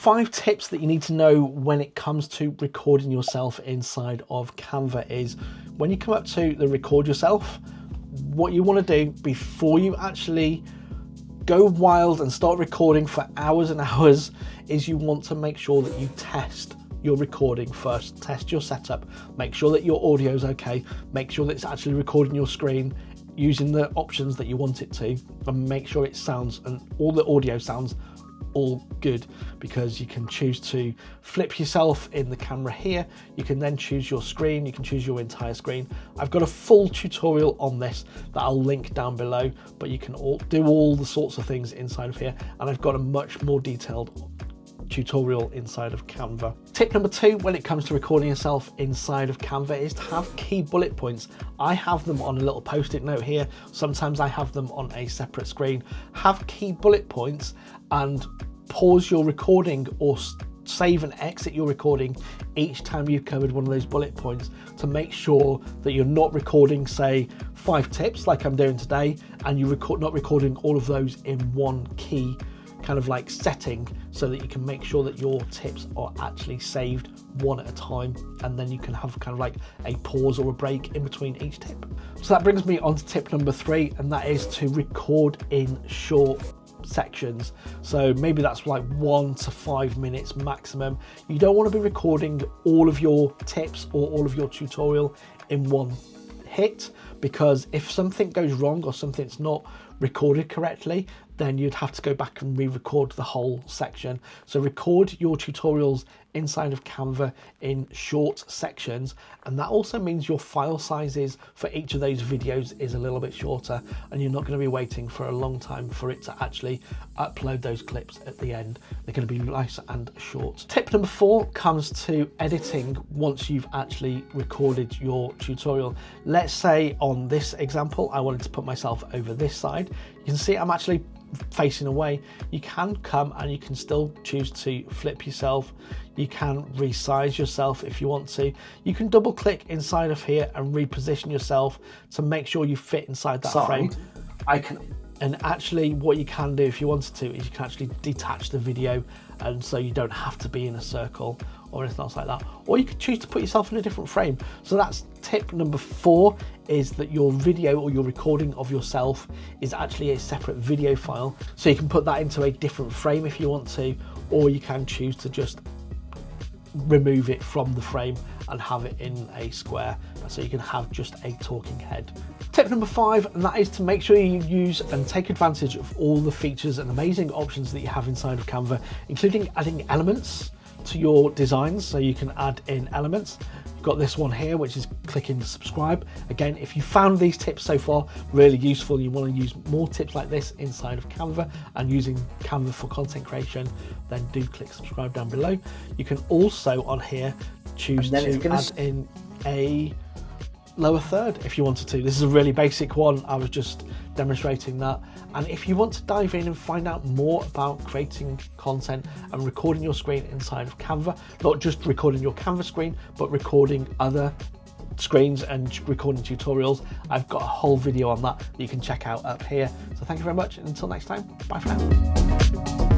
5 tips that you need to know when it comes to recording yourself inside of Canva is when you come up to the record yourself, what you want to do before you actually go wild and start recording for hours and hours is you want to make sure that you test your recording first, test your setup, make sure that your audio is okay, make sure that it's actually recording your screen using the options that you want it to, and make sure it sounds and all the audio sounds all good, because you can choose to flip yourself in the camera here. You can then choose your screen, you can choose your entire screen. I've got a full tutorial on this that I'll link down below, but you can do all the sorts of things inside of here, and I've got a much more detailed tutorial inside of Canva. Tip number 2 when it comes to recording yourself inside of Canva is to have key bullet points. I have them on a little post-it note here. Sometimes I have them on a separate screen. Have key bullet points and pause your recording or save and exit your recording each time you've covered one of those bullet points to make sure that you're not recording, say, 5 tips like I'm doing today, and you're not recording all of those in one key kind of like setting, so that you can make sure that your tips are actually saved one at a time, and then you can have kind of like a pause or a break in between each tip. So that brings me on to tip number 3, and that is to record in short sections. So maybe that's like 1 to 5 minutes maximum. You don't want to be recording all of your tips or all of your tutorial in one hit, because if something goes wrong or something's not recorded correctly, then you'd have to go back and re-record the whole section. So record your tutorials inside of Canva in short sections, and that also means your file sizes for each of those videos is a little bit shorter, and you're not going to be waiting for a long time for it to actually upload those clips at the end. They're going to be nice and short. Tip number 4 comes to editing once you've actually recorded your tutorial. Let's say on this example I wanted to put myself over this side. You can see I'm actually facing away. You can come and you can still choose to flip yourself. You can resize yourself if you want to. You can double click inside of here and reposition yourself to make sure you fit inside that frame. And actually what you can do if you wanted to is you can actually detach the video, and so you don't have to be in a circle or anything else like that, or you could choose to put yourself in a different frame. So that's tip number 4, is that your video or your recording of yourself is actually a separate video file, so you can put that into a different frame if you want to, or you can choose to just remove it from the frame and have it in a square, so you can have just a talking head. Tip number 5, and that is to make sure you use and take advantage of all the features and amazing options that you have inside of Canva, including adding elements to your designs. So you can add in elements. You've got this one here, which is clicking subscribe. Again, if you found these tips so far really useful, you want to use more tips like this inside of Canva and using Canva for content creation, then do click subscribe down below. You can also on here choose to add in a lower third if you wanted to. This is a really basic one, I was just demonstrating that. And if you want to dive in and find out more about creating content and recording your screen inside of Canva, not just recording your Canva screen, but recording other screens and recording tutorials, I've got a whole video on that you can check out up here. So thank you very much, and until next time, bye for now.